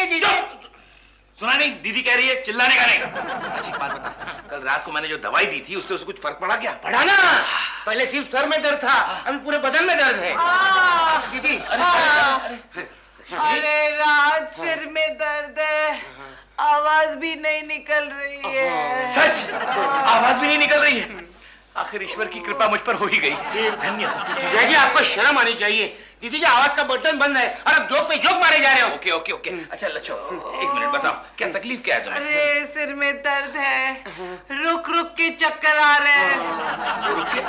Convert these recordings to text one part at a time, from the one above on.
दीदी। सुना नहीं? दीदी कह रही है, चिल्लाने का नहीं। अच्छी बात बता, कल रात को मैंने जो दवाई दी थी उससे कुछ फर्क पड़ा क्या? पड़ा ना, पहले सिर्फ सर में दर्द था, अभी पूरे बदन में दर्द है। दीदी अरे रात सिर में दर्द है, आवाज भी नहीं निकल रही है। सच? आवाज भी नहीं निकल रही है? आखिर ईश्वर की कृपा मुझ पर हो ही गई। धन्यवाद। जीजाजी आपको शर्म आनी चाहिए, दीदी की आवाज का बटन बंद है और अब जोक पे जोक मारे जा रहे हो। Okay okay okay. अच्छा लच्छो, एक मिनट बताओ, क्या तकलीफ क्या है तुम्हें? अरे सिर में दर्द है, रुक रुक के चक्कर आ रहे हैं। रुक के?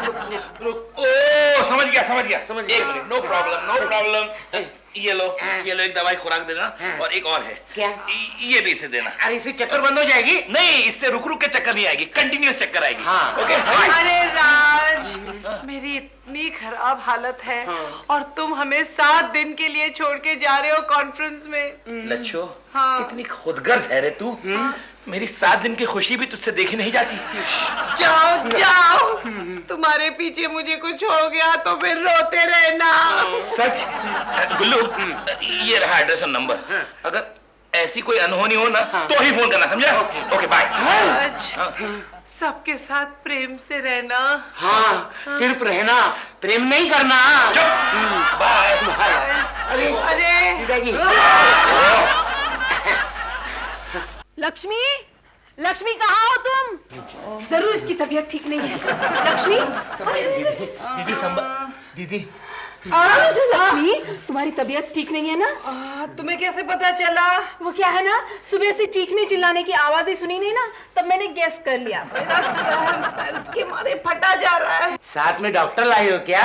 ओ समझ गया। एक मिनट, नो प्रॉब्लम। ये लो एक दवाई खुराक देना, और एक और है। क्या? ये भी इसे देना। अरे इससे चक्कर बंद हो जाएगी? नहीं, इससे रुक रुक के चक्कर नहीं आएगी, कंटिन्यूअस चक्कर आएगी। हाँ। ओके। अरे राज, मेरी इतनी खराब हालत है और तुम हमें 7 दिन के लिए छोड़ के जा रहे हो कॉन्फ्रेंस में। लच्छो, हाँ। कितनी खुदगर्ज है रे तू। मेरी 7 दिन की खुशी भी तुझसे देखी नहीं जाती। जाओ, तुम्हारे पीछे मुझे कुछ हो गया तो फिर रोते रहना। सच? गुल्लू, ये रहा एड्रेस और नंबर। अगर ऐसी कोई अनहोनी हो ना तो ही फोन करना, समझा? Okay bye. अच्छा, सबके साथ प्रेम से रहना। हाँ, सिर्फ रहना, प्रेम नहीं करना। चुप। बाय। अरे जीजाजी लक्ष्मी कहाँ हो तुम? जरूर इसकी तबीयत ठीक नहीं है। लक्ष्मी, दीदी लक्ष्मी, तुम्हारी तबीयत ठीक नहीं है ना? तुम्हें कैसे पता चला? वो क्या है ना, सुबह से चीखने चिल्लाने की आवाजें सुनी नहीं ना, तब मैंने गेस कर लिया। मेरा सर दर्द के मारे फटा जा रहा है। साथ में डॉक्टर लाई हो क्या?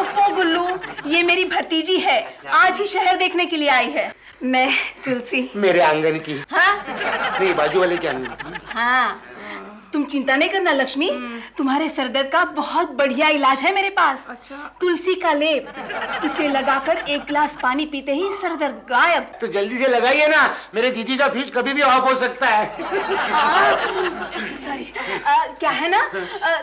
ओफो गुल्लू, ये मेरी भतीजी है, आज ही शहर देखने के लिए आई है। मैं तुलसी। मेरे आंगन की? हाँ नहीं, बाजू वाले के आंगन की। हाँ, तुम चिंता नहीं करना लक्ष्मी, तुम्हारे सर दर्द का बहुत बढ़िया इलाज है मेरे पास। अच्छा। तुलसी का लेप, इसे लगाकर 1 गिलास पानी पीते ही सर दर्द गायब। तो जल्दी से लगाइए ना, मेरे दीदी का फ्यूज कभी भी ऑफ हो सकता है। सॉरी, क्या है ना,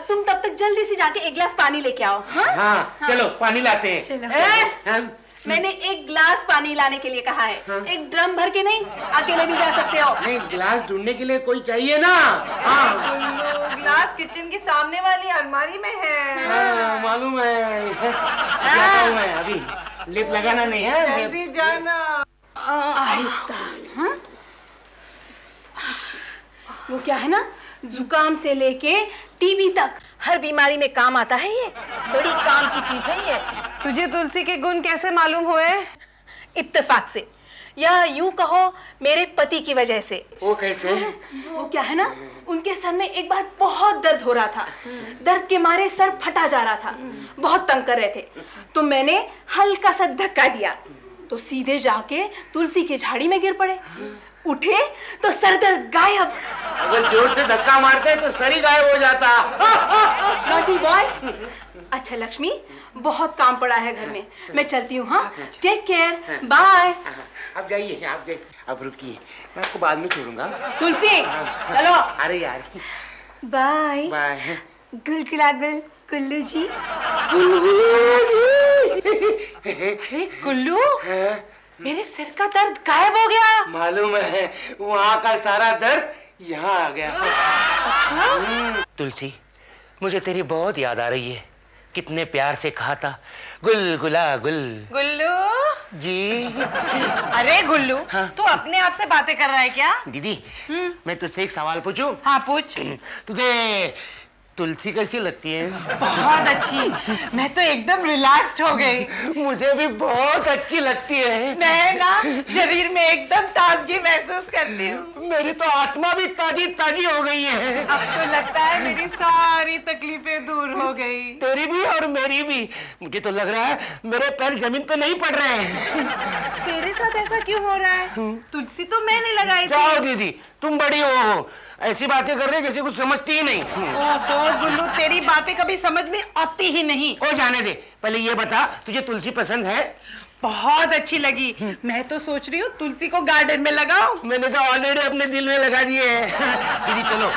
तुम तब तक जल्दी से जाके 1 गिलास पानी लेके आओ। हाँ, चलो पानी लाते हैं। चलो। मैंने 1 गिलास पानी लाने के लिए कहा है। एक ड्रम भर के नहीं, अकेले भी जा सकते हो। नहीं, गिलास ढूंढने के लिए कोई चाहिए ना। हाँ, ग्लास किचन की सामने वाली अलमारी में है। हाँ, मालूम है। जाता हूँ मैं अभी, लिप लगाना नहीं है। जल्दी जाना। आहिस्ता। हाँ? वो क्या है ना, जुकाम से लेके टीबी तक हर बीमारी में काम आता है, ये बड़ी काम की चीज है ये। तुझे तुलसी के गुण कैसे मालूम हुए? इत्तेफाक से, या यूं कहो मेरे पति की वजह से। वो कैसे? वो क्या है ना, उनके सर में एक बार बहुत दर्द हो रहा था, दर्द के मारे सर फटा जा रहा था, बहुत तंग कर रहे थे, तो मैंने हल्का सा धक्का दिया तो सीधे जाके तुलसी की झाड़ी में गिर पड़े। उठे तो सर दर्द गायब। अगर जोर से धक्का मारते हैं तो सर ही गायब हो जाता। Naughty boy. अच्छा लक्ष्मी, बहुत काम पड़ा है घर में, मैं चलती हूँ। हाँ, टेक केयर, बाय। आप जाइए, आप जाइए, अब रुकिए, मैं आपको बाद में छोड़ूंगा। तुलसी चलो। अरे यार, बाय बाय। गुलगुला गुल कुल्लू जी। अरे कुल्लू, मेरे सिर का दर्द गायब हो गया। मालूम है, वहाँ का सारा दर्द यहाँ आ गया। अच्छा? तुलसी, मुझे तेरी बहुत याद आ रही है। कितने प्यार से कहा था, गुलगुला गुल। गुल्लू जी। अरे गुल्लू, हाँ? तू अपने आप से बातें कर रहा है क्या? दीदी, मैं तुझसे एक सवाल पूछूं? हाँ पूछ। तुझे तुलसी कैसी लगती है? बहुत अच्छी, मैं तो एकदम रिलैक्स्ड हो गई। मुझे भी बहुत अच्छी लगती है। मैं ना शरीर में एकदम ताजगी महसूस करती हूँ। मेरी तो आत्मा भी ताजी ताजी हो गई है। अब तो लगता है मेरी सारी तकलीफें दूर हो गई। तेरी भी और मेरी भी। मुझे तो लग रहा है मेरे पैर जमीन पे नहीं पड़ रहे हैं। तेरे साथ ऐसा क्यों हो रहा है? तुलसी तो मैंने लगाई थी। जाओ दीदी, तुम बड़ी हो, ऐसी बातें कर रही जैसे कुछ समझती ही नहीं। ओहो गुल्लू, तेरी बातें कभी समझ में आती ही नहीं। ओ जाने दे, पहले ये बता, तुझे तुलसी पसंद है? बहुत अच्छी लगी। मैं तो सोच रही हूँ तुलसी को गार्डन में लगाऊं। मैंने तो ऑलरेडी अपने दिल में लगा दिए हैं। दीदी चलो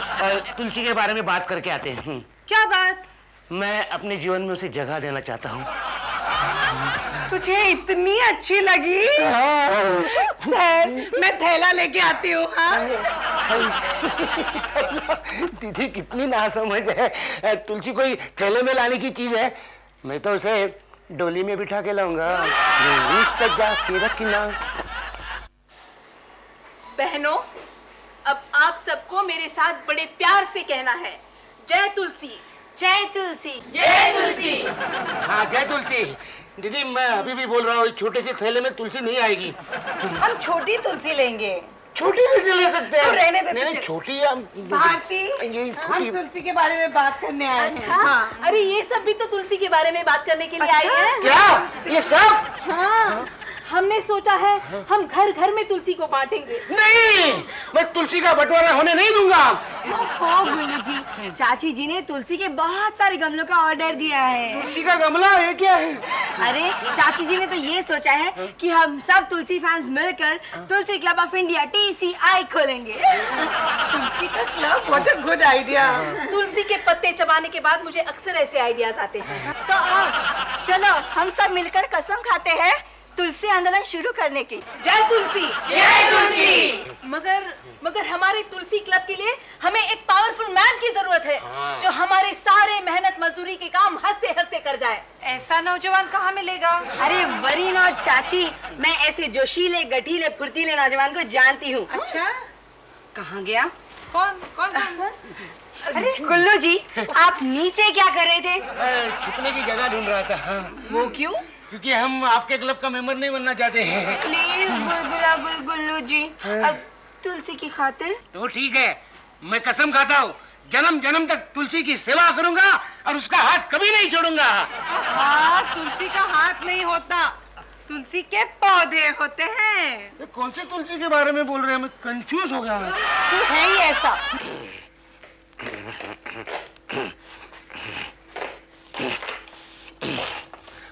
तुलसी के बारे में बात करके आते हैं। क्या बात? मैं अपने जीवन में उसे जगह देना चाहता हूँ। तुझे इतनी अच्छी लगी? मैं थैला लेके आती हूँ। हाँ? दीदी कितनी नासमझ है, तुलसी कोई थैले में लाने की चीज है। मैं तो उसे डोली में बिठा के लाऊंगा। बहनों, अब आप सबको मेरे साथ बड़े प्यार से कहना है, जय तुलसी, जय तुलसी, जय तुलसी। हाँ जय तुलसी। दीदी मैं अभी भी बोल रहा हूँ, छोटे से थैले में तुलसी नहीं आएगी। हम छोटी तुलसी लेंगे। छोटी कैसे ले सकते हैं? तो रहने दे, नहीं छोटी हम। भारती, ये हम तुलसी के बारे में बात करने आए हैं। अच्छा, हाँ। अरे ये सब भी तो तुलसी के बारे में बात करने के लिए अच्छा? आए हैं। क्या ये सब? हाँ, हमने सोचा है हम घर घर में तुलसी को बांटेंगे। नहीं, मैं तुलसी का बंटवारा होने नहीं दूंगा। ओहो गुल्लू जी, चाची जी ने तुलसी के बहुत सारे गमलों का ऑर्डर दिया है। तुलसी का गमला है क्या है? अरे चाची जी ने तो ये सोचा है कि हम सब तुलसी फैंस मिलकर Tulsi club of India TCI खोलेंगे। तुलसी का club, what a good idea. तुलसी के पत्ते चबाने के बाद मुझे अक्सर ऐसे आइडियाज आते हैं। तो आओ चलो हम सब मिलकर कसम खाते हैं तुलसी आंदोलन शुरू करने की। जय तुलसी, जय तुलसी। मगर हमारे तुलसी क्लब के लिए हमें एक पावरफुल मैन की जरूरत है, जो हमारे सारे मेहनत मजदूरी के काम हंसते हंसते कर जाए। ऐसा नौजवान कहाँ मिलेगा? अरे वरीन और चाची, मैं ऐसे जोशीले गठीले फुर्तीले नौजवान को जानती हूँ। अच्छा, कहाँ गया? कौन कौन? अरे गुल्लू जी, आप नीचे क्या कर रहे थे? छुपने की जगह ढूंढ रहा था। वो क्यों? क्योंकि हम आपके क्लब का मेंबर नहीं बनना चाहते हैं। प्लीज गुल्लू जी, अब तुलसी की खातिर। तो ठीक है, मैं कसम खाता हूँ जन्म जन्म तक तुलसी की सेवा करूंगा और उसका हाथ कभी नहीं छोड़ूंगा। हाँ, तुलसी का हाथ नहीं होता, तुलसी के पौधे होते हैं। ये कौन से तुलसी के बारे में बोल रहे हैं? मैं कंफ्यूज हो गया। तू है ही ऐसा।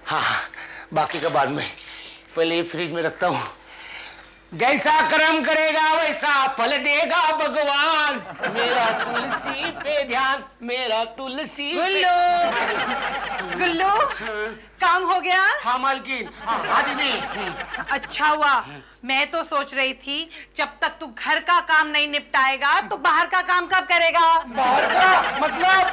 हाँ, बाकी का बाद में, पहले ये फ्रिज में रखता हूँ। जैसा कर्म करेगा वैसा फल देगा भगवान, मेरा तुलसी पे ध्यान, मेरा तुलसी गुल्लू, गुल्लू, काम हो गया? हाँ मालकिन। हाँ दीदी। अच्छा हुआ, मैं तो सोच रही थी जब तक तू घर का काम नहीं निपटाएगा तो बाहर का काम कब करेगा? बाहर का मतलब?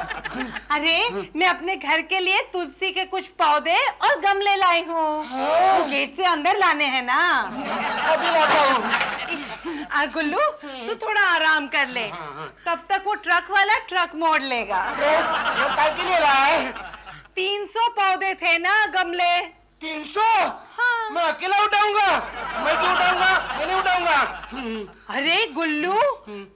अरे मैं अपने घर के लिए तुलसी के कुछ पौधे और गमले लाई हूँ। तो गेट से अंदर लाने हैं ना। अभी लाता हूँ। गुल्लू, तू थोड़ा आराम कर ले, तब तक वो ट्रक वाला ट्रक मोड़ लेगा। ये काय के लिए रहा है? 300 पौधे थे ना गमले। 300? हाँ। मैं अकेला उठाऊंगा? मैं क्यों उठाऊंगा? मैं नहीं उठाऊंगा। अरे गुल्लू,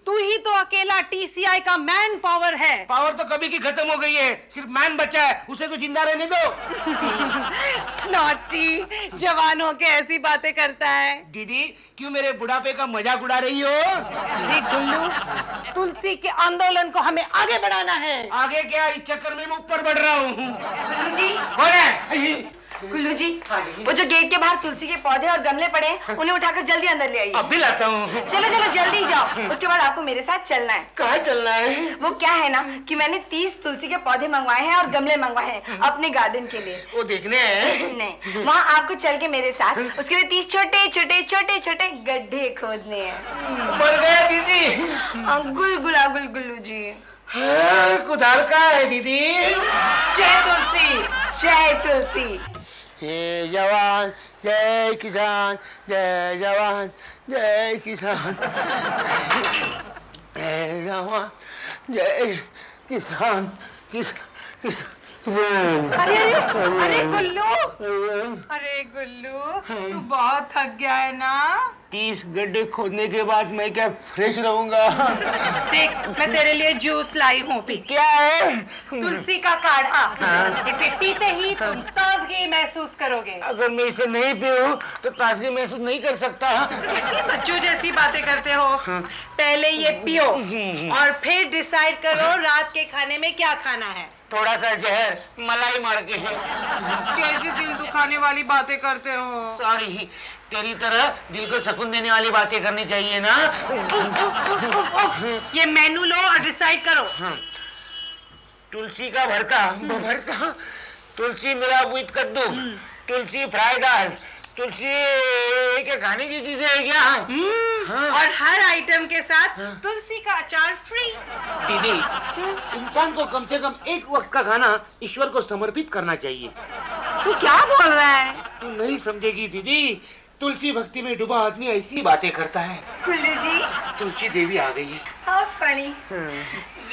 तू ही तो अकेला TCI का मैन पावर है। पावर तो कभी की खत्म हो गई है, सिर्फ मैन बचा है, उसे तो जिंदा रहने दो। नॉटी, जवान होके ऐसी बातें करता है। दीदी क्यों मेरे बुढ़ापे का मजाक उड़ा रही हो? अरे गुल्लू, तुलसी के आंदोलन को हमें आगे बढ़ाना है। आगे क्या, इस चक्कर में मैं ऊपर बढ़ रहा हूँ। गुल्लू जी, कौन है? गुल्लू जी, वो जो गेट के बाहर तुलसी के पौधे और गमले पड़े हैं, उन्हें उठाकर जल्दी अंदर ले आइए। अब भी लाता हूँ। चलो चलो जल्दी जाओ, उसके बाद आपको मेरे साथ चलना है। कहाँ चलना है? वो क्या है ना कि मैंने 30 तुलसी के पौधे मंगवाए हैं और गमले मंगवाए हैं अपने गार्डन के लिए। वो देखने हैं? नहीं, वहाँ आपको चल के मेरे साथ उसके लिए 30 छोटे छोटे छोटे छोटे गड्ढे खोदने हैं। मर गया दीदी। गुल्लू जी। कुदाल का है दीदी। जय तुलसी, जय तुलसी। जय जवान जय किसान, जय जवान जय किसान, जय जवान जय किसान, किसान। अरे अरे अरे गुल्लू, अरे गुल्लू, तू बहुत थक गया है ना। 30 गड्ढे खोदने के बाद मैं क्या फ्रेश रहूंगा? देख, मैं तेरे लिए जूस लाई हूँ, पी। क्या है? तुलसी का काढ़ा। इसे पीते ही तुम ताजगी महसूस करोगे। अगर मैं इसे नहीं पीऊं तो ताजगी महसूस नहीं कर सकता। कैसी बच्चों जैसी बातें करते हो? पहले ये पियो और फिर डिसाइड करो रात के खाने में क्या खाना है। थोड़ा सा जहर मलाई मार के। कैसी दिल दुखाने वाली बातें करते हो? सॉरी, तेरी तरह दिल को सुकून देने वाली बातें करनी चाहिए ना। ये मेनू लो और डिसाइड करो। तुलसी का भरता, तुलसी मिला विद कद्दू, तुलसी फ्राई दाल, तुलसी के खाने की चीजें है क्या? और हर आइटम के साथ तुलसी का अचार फ्री। दीदी, इंसान को कम से कम एक वक्त का खाना ईश्वर को समर्पित करना चाहिए। तू क्या बोल रहा है? तू नहीं समझेगी दीदी, तुलसी भक्ति में डूबा आदमी ऐसी बातें करता है। गुल्लू जी, तुलसी देवी आ गई। How funny.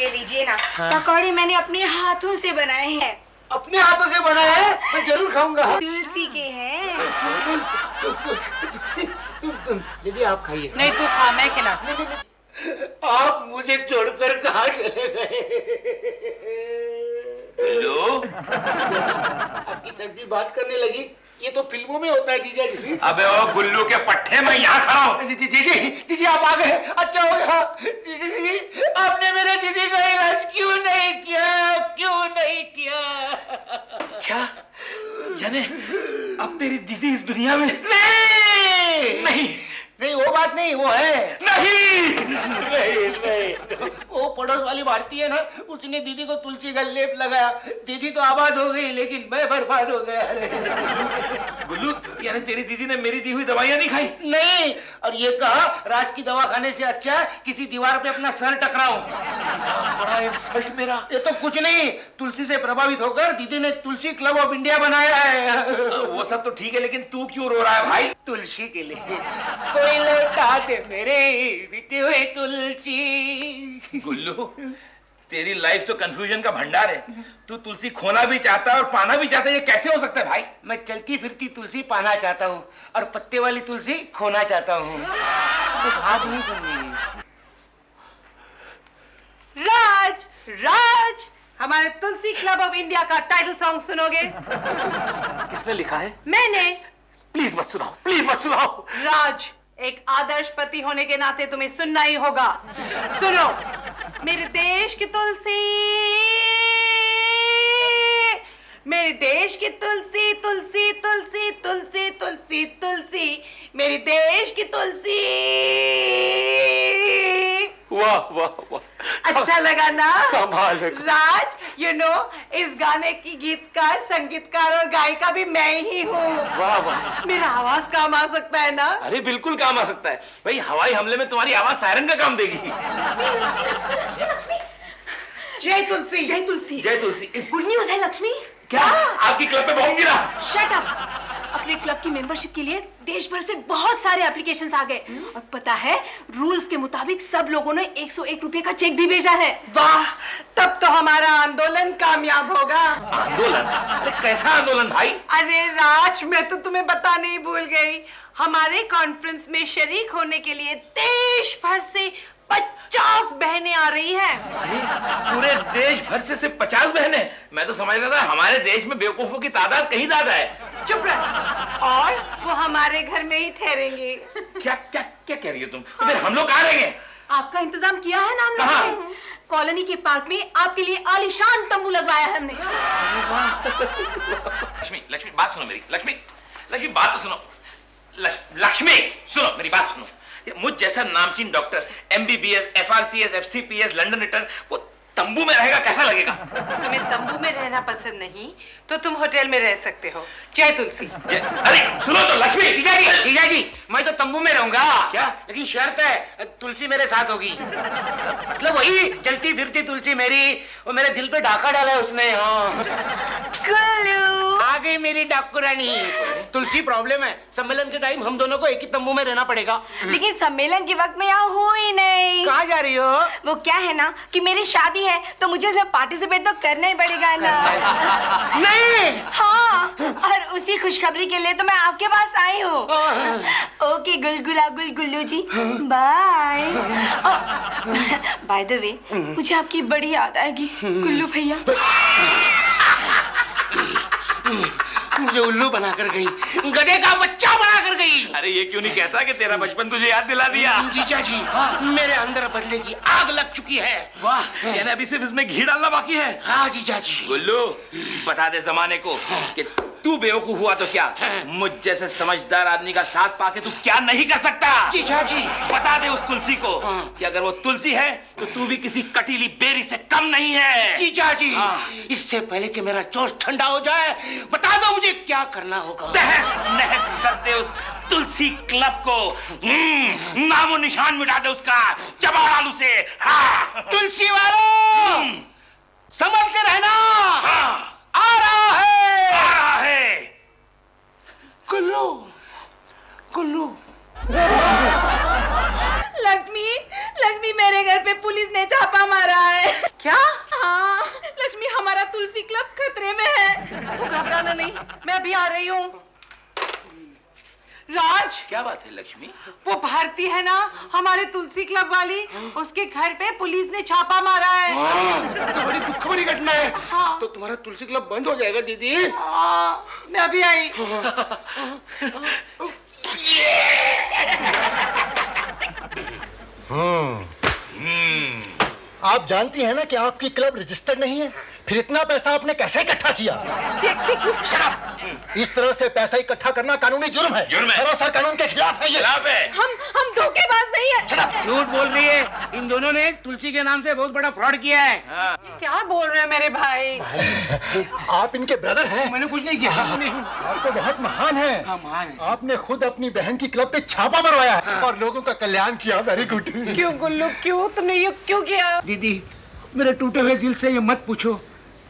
ये लीजिए ना, पकौड़े मैंने अपने हाथों से बनाए हैं। अपने हाथों से बनाया है? मैं जरूर खाऊंगा। तुलसी के हैं। दीदी आप खाइए। नहीं तू खा, मैं खिला। आप मुझे छोड़कर कहाँ चले गए? गुल्लू, आपकी तस्वीर बात करने लगी। ये तो फिल्मों में होता है जीजा जी। अबे ओ गुल्लू के पट्टे में यहाँ खड़ा हूँ। जीजी आप आ गए, अच्छा हो गया। जीजी आपने मेरे दीदी का इलाज क्यों नहीं किया? क्या? यानी अब तेरी दीदी इस दुनिया में नहीं वो बात नहीं, वो है नहीं। वो पड़ोस वाली भारती है ना, उसने दीदी को तुलसी का लेप लगाया। दीदी तो आबाद हो गई, लेकिन मैं बर्बाद हो गया। गुल्लू, यानी तेरी दीदी ने मेरी दी हुई दवाइयाँ नहीं खाई? नहीं, और ये कहा राज की दवा खाने से अच्छा है किसी दीवार पे अपना सर टकराऊं। बड़ा इंसल्ट मेरा। ये तो कुछ नहीं, तुलसी से प्रभावित होकर दीदी ने तुलसी क्लब ऑफ इंडिया बनाया है। वो सब तो ठीक है, लेकिन तू क्यों रो रहा है भाई? तुलसी के लिए कोई लौटा दे मेरे बीते हुए तुलसी। गुल्लू, तेरी लाइफ तो कंफ्यूजन का भंडार है। तू तुलसी खोना भी चाहता है और पाना भी चाहता है, ये कैसे हो सकता है भाई? मैं चलती फिरती तुलसी पाना चाहता हूँ और पत्ते वाली तुलसी खोना चाहता हूँ। बस आप नहीं समझेंगे। राज, राज, हमारे तुलसी क्लब ऑफ इंडिया का टाइटल सॉन्ग सुनोगे? किसने लिखा है? मैंने। प्लीज मत सुनाओ, प्लीज मत सुनाओ। राज, एक आदर्श पति होने के नाते तुम्हें सुनना ही होगा। सुनो। मेरे देश की तुलसी, मेरे देश की तुलसी, तुलसी तुलसी तुलसी तुलसी तुलसी, मेरे देश की तुलसी। वाह वाह वाह, अच्छा लगा ना? कमाल है। राज, यू नो इस गाने की गीतकार, संगीतकार और गायिका भी मैं ही हूँ। वाह वाह। मेरा आवाज काम आ सकता है ना? अरे बिल्कुल काम आ सकता है भाई, हवाई हमले में तुम्हारी आवाज सायरन का काम देगी। जय तुलसी। जय तुलसी। जय तुलसी। गुड न्यूज है लक्ष्मी। क्या? आपकी क्लब पे बॉम्ब गिरा? Shut up. अपने क्लब की मेंबरशिप के लिए देश भर से बहुत सारे एप्लीकेशंस आ गए और पता है रूल्स के मुताबिक सब लोगों ने 101 रुपए का चेक भी भेजा है। वाह, तब तो हमारा आंदोलन कामयाब होगा। आंदोलन? अरे कैसा आंदोलन भाई? अरे राज, मैं तो तुम्हें बताने ही भूल गई। हमारे कॉन्फ्रेंस में शरीक होने के लिए देश भर से 50 बहनें आ रही हैं। अरे पूरे देश भर से सिर्फ 50 बहनें? मैं तो समझ रहा था हमारे देश में बेवकूफों की तादाद कहीं ज्यादा है। चुप रह। और वो हमारे घर में ही ठहरेंगे। क्या क्या क्या कह रही हो तुम? तो फिर हम लोग कहाँ रहेंगे? आपका इंतजाम किया है ना कहाँ? हमने? कॉलोनी के पार्क में आपके लिए आलीशान तंबू लगवाया है हमने। लक्ष्मी, लक्ष्मी बात सुनो मेरी। लक्ष्मी, लक्ष्मी बात तो सुनो। लक्ष्मी सुनो मेरी बात सुनो। मुझ जैसा नामचीन doctor, MBBS, FRCS, FCPS, London return, वो तंबू में रहेगा, कैसा लगेगा? तुम्हें तंबू में रहना पसंद नहीं तो तुम होटल में रह सकते हो। जय तुलसी। अरे सुनो तो लक्ष्मी। जीजा जी, मैं तो तंबू में रहूंगा। क्या? लेकिन शर्त है, तुलसी मेरे साथ होगी। मतलब वही चलती फिरती तुलसी मेरी, वो मेरे दिल पे डाका डाला है उसने। हाँ, गुल्लू, आ गई मेरी डाकू रानी। तुलसी प्रॉब्लम है, सम्मेलन के टाइम हम दोनों को एक ही तंबू में रहना पड़ेगा। लेकिन सम्मेलन के वक्त में यहाँ हो ही नहीं। कहाँ जा रही हो? वो क्या है ना कि मेरी शादी है तो मुझे उसमें पार्टिसिपेट तो करना ही पड़ेगा ना। नहीं। हाँ, और उसी खुशखबरी के लिए तो मैं आपके पास आई हूँ। ओके गुलगुला Gullu ji, bye. Bye the way, मुझे आपकी बड़ी याद आएगी गुल्लू भैया। मुझे उल्लू बनाकर गई, गधे का बच्चा बनाकर गई। अरे ये क्यों नहीं कहता कि तेरा बचपन तुझे याद दिला दिया? जीजा जी, मेरे अंदर बदले की आग लग चुकी है। वाह, यानी अभी सिर्फ इसमें घी डालना बाकी है। हाँ जीजा जी। गुल्लू, बता दे जमाने को कि तू बेवकूफ हुआ तो क्या, मुझ जैसे समझदार आदमी का साथ पाके तू क्या नहीं कर सकता। जीजा जी बता दे उस तुलसी को कि अगर वो तुलसी है तो तू भी किसी कटीली बेरी से कम नहीं है। जीजा जी इससे पहले कि मेरा जोश ठंडा हो जाए बता दो मुझे क्या करना होगा। तहस नहस कर दे उस तुलसी क्लब को, नामो निशान मिटा दे उसका, चबा डाल उसे। हाँ। तुलसी वालों समझ के रहना। हाँ। आ रहा है, आ रहा है। गुल्लू गुल्लू। लक्ष्मी, लक्ष्मी मेरे घर पे पुलिस ने छापा मारा है। क्या? हाँ लक्ष्मी, हमारा तुलसी क्लब खतरे में है। तू घबराना नहीं, मैं अभी आ रही हूँ। राज, क्या बात है लक्ष्मी? वो भारती है ना हमारे तुलसी क्लब वाली, उसके घर पे पुलिस ने छापा मारा है। तो बड़ी दुख भरी घटना है। हाँ। तो तुम्हारा तुलसी क्लब बंद हो जाएगा दीदी। मैं अभी आई। आप जानती हैं ना कि आपकी क्लब रजिस्टर्ड नहीं है, फिर इतना पैसा आपने कैसे इकट्ठा किया? चेक से क्यों? इस तरह से पैसा इकट्ठा करना कानूनी जुर्म है। जुर्म है। सरासर कानून के खिलाफ है ये। खिलाफ है। हम धोखेबाज नहीं है। झूठ बोल रही है। इन दोनों ने तुलसी के नाम से बहुत बड़ा फ्रॉड किया है। क्या बोल रहे हैं मेरे भाई? आप इनके ब्रदर हैं। मैंने कुछ नहीं किया। आप तो बहुत महान हैं। हाँ, महान है। आपने खुद अपनी बहन की क्लब पे छापा मरवाया है और लोगों का कल्याण किया। Very good. क्यों गुल्लू, क्यों तुमने ये क्यों किया? दीदी मेरे टूटे हुए दिल से ये मत पूछो,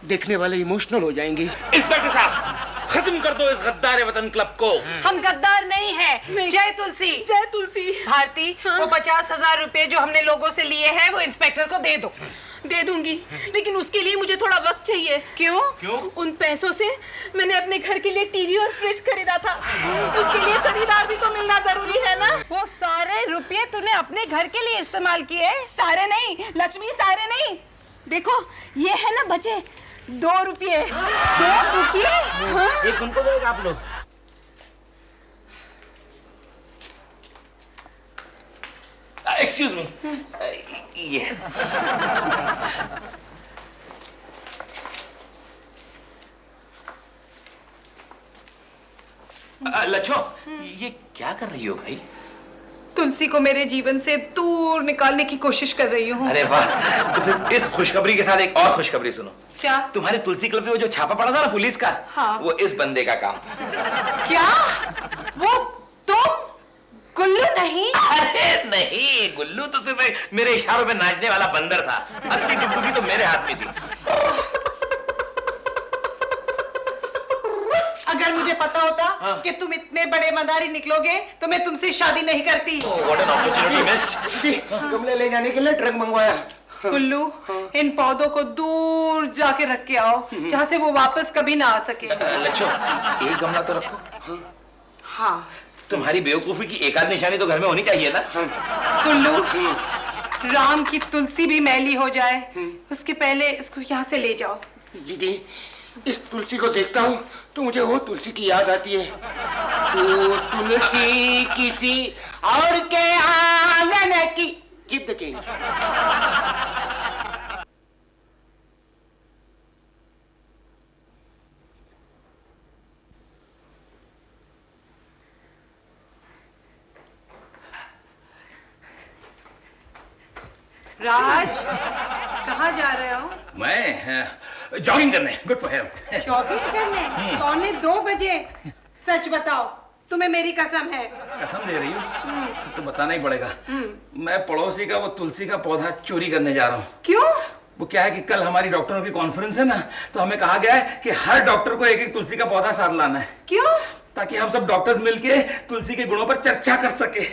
देखने वाले इमोशनल हो जाएंगे। इंस्पेक्टर साहब, खत्म कर दो इस गद्दार वतन क्लब को। हम गद्दार नहीं है। जय तुलसी। जय तुलसी। भारती, वो 50,000 रुपए जो हमने लोगों से लिए हैं वो इंस्पेक्टर को दे दो। दे दूंगी, लेकिन उसके लिए मुझे थोड़ा वक्त चाहिए। क्यों? क्यों? उन पैसों से मैंने अपने घर के लिए टीवी और फ्रिज खरीदा था। उसके लिए खरीदार भी तो मिलना जरूरी है ना। वो सारे रुपए तूने अपने घर के लिए इस्तेमाल किए? सारे नहीं लक्ष्मी, सारे नहीं। देखो ये है ना बचे 2 रुपये। 2 रुपये? हाँ? एक उनको दो, एक आप लोग। एक्सक्यूज मी, ये लच्छो, ये क्या कर रही हो भाई? तुलसी को मेरे जीवन से दूर निकालने की कोशिश कर रही हूँ। अरे वाह, तो फिर इस खुशखबरी के साथ एक और खुशखबरी सुनो। क्या? तुम्हारे तुलसी क्लब में वो जो छापा पड़ा था ना पुलिस का, हाँ। वो इस बंदे का काम था। क्या? वो तुम? गुल्लू नहीं? अरे नहीं, गुल्लू तो सिर्फ मेरे इशारों पे नाचने वाला बंदर था। असली डुगडुगी तो मेरे हाथ में थी। अगर मुझे पता होता कि तुम इतने बड़े मदारी निकलोगे तो मैं तुमसे शादी नहीं करती। What an opportunity missed। दीदी गमले ले जाने के लिए ट्रक मंगवाया। गुल्लू, इन पौधों को दूर जाके रख के आओ जहाँ से वो वापस कभी ना आ सके। लच्छो, एक गमला तो रखो। हाँ। तुम्हारी बेवकूफी की एक आध निशानी तो घर में होनी चाहिए ना। गुल्लू, राम की तुलसी भी मैली हो जाए उसके पहले इसको यहाँ से ले जाओ। दीदी इस तुलसी को देखता हूँ तो मुझे वो तुलसी की याद आती है। तू तुलसी किसी और के आंगन की। Keep the change. राज, कहाँ जा रहे हो? मैं जॉगिंग करने। Good for health. जॉगिंग करने? 2:45 बजे? सच बताओ, तुम्हें मेरी कसम है। कसम दे रही हो? तो बताना ही पड़ेगा। मैं पड़ोसी का वो तुलसी का पौधा चोरी करने जा रहा हूँ। क्यों? वो क्या है कि कल हमारी डॉक्टरों की कॉन्फ्रेंस है ना, तो हमें कहा गया है कि हर डॉक्टर को एक एक तुलसी का पौधा साथ लाना है। क्यों? ताकि हम सब डॉक्टर्स मिलके तुलसी के गुणों पर चर्चा कर सके।